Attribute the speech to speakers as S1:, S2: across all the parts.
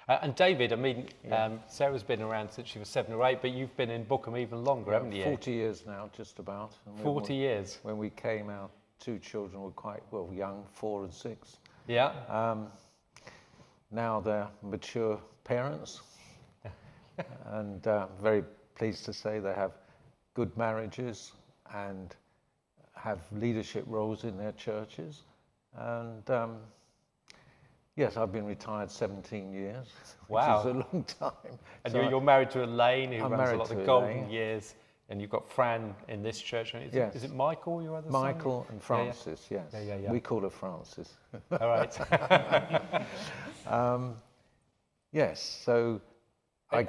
S1: And David, I mean, Sarah's been around since she was 7 or 8, but you've been in Bookham even longer, haven't you?
S2: 40 years now, just about. And
S1: 40 years.
S2: When we came, our 2 children were quite, well, young, 4 and 6.
S1: Yeah.
S2: Now they're mature parents, and very pleased to say they have good marriages and have leadership roles in their churches. And yes, I've been retired 17 years, which is a long time.
S1: And
S2: so
S1: you're married to Elaine, who
S2: I'm
S1: runs a lot of the golden
S2: Elaine.
S1: Years, and you've got Fran in this church. Is it Michael, your other son?
S2: Michael and Francis, yes.
S1: Yeah.
S2: We call her Francis.
S1: All right.
S2: Yes, so I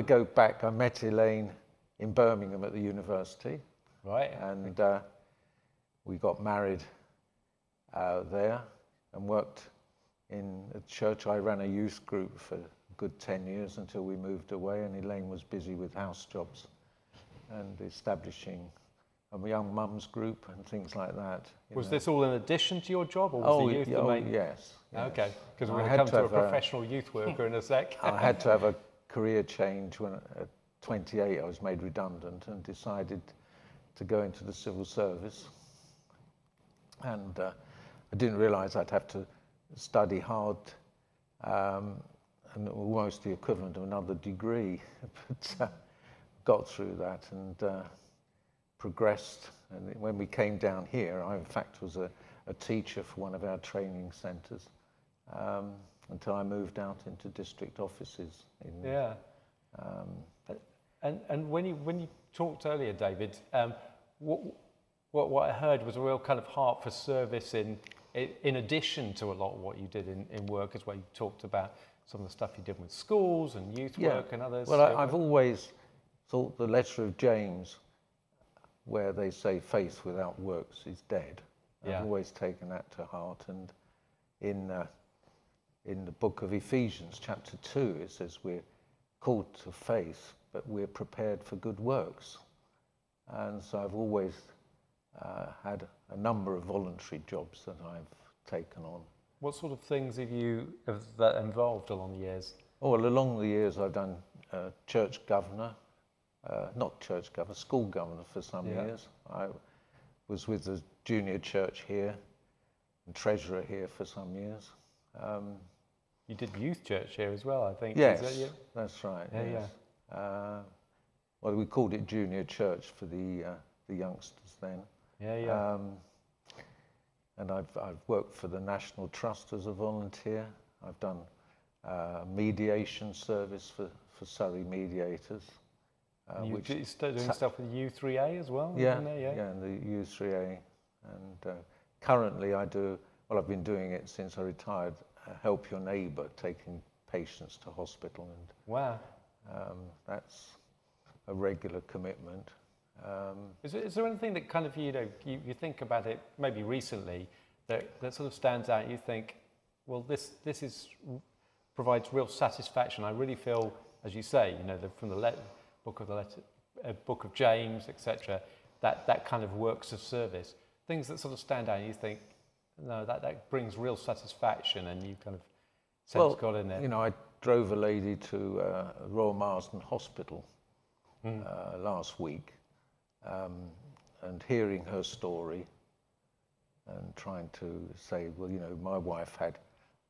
S2: go back. I met Elaine in Birmingham at the university.
S1: Right.
S2: And we got married there and worked in a church. I ran a youth group for a good 10 years until we moved away, and Elaine was busy with house jobs and establishing a young mums group and things like that.
S1: Was this all in addition to your job, or was the youth the main?
S2: Yes.
S1: Okay, because we're going to come to a professional youth worker in a sec.
S2: I had to have a career change when at 28 I was made redundant and decided to go into the civil service. And I didn't realise I'd have to study hard and almost the equivalent of another degree, but got through that and progressed. And when we came down here, I in fact was a teacher for one of our training centres until I moved out into district offices.
S1: And when you talked earlier, David, what I heard was a real kind of heart for service in addition to a lot of what you did in work as well. You talked about some of the stuff you did with schools and youth work and others.
S2: Well, I've always thought the letter of James, where they say faith without works is dead. I've always taken that to heart. And in the book of Ephesians, chapter 2, it says we're called to faith, but we're prepared for good works. And so I've always had a number of voluntary jobs that I've taken on. What
S1: sort of things have that involved along the years?
S2: Oh, well, along the years I've done church governor, not church governor, school governor for some years. I was with the junior church here and treasurer here for some years.
S1: You did youth church here as well, I think.
S2: Yes,
S1: is that
S2: that's right. Well, we called it junior church for the youngsters then. And I've worked for the National Trust as a volunteer. I've done mediation service for Surrey Mediators.
S1: Which you started doing stuff with U3A as well?
S2: Yeah, and the U3A. And currently I've been doing it since I retired, Help Your Neighbour, taking patients to hospital. And
S1: wow.
S2: That's a regular commitment.
S1: Is there anything that kind of, you think about it maybe recently that sort of stands out? You think, well, this provides real satisfaction. I really feel, as you say, from the book of James, etc., that kind of works of service, things that sort of stand out. And you think, no, that brings real satisfaction, and you kind of sense God in there.
S2: I drove a lady to Royal Marsden Hospital last week. And hearing her story and trying to say, well, my wife had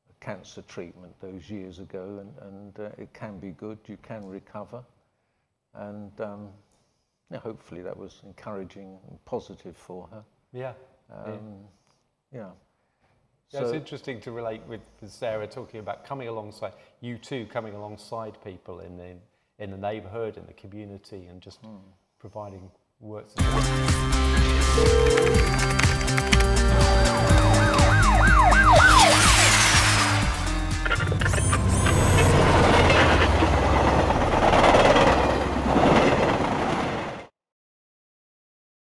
S2: a cancer treatment those years ago, and it can be good, you can recover. And hopefully that was encouraging and positive for her.
S1: So it's interesting to relate with Sarah talking about coming alongside, you two coming alongside people in the neighbourhood, in the community, and just providing works.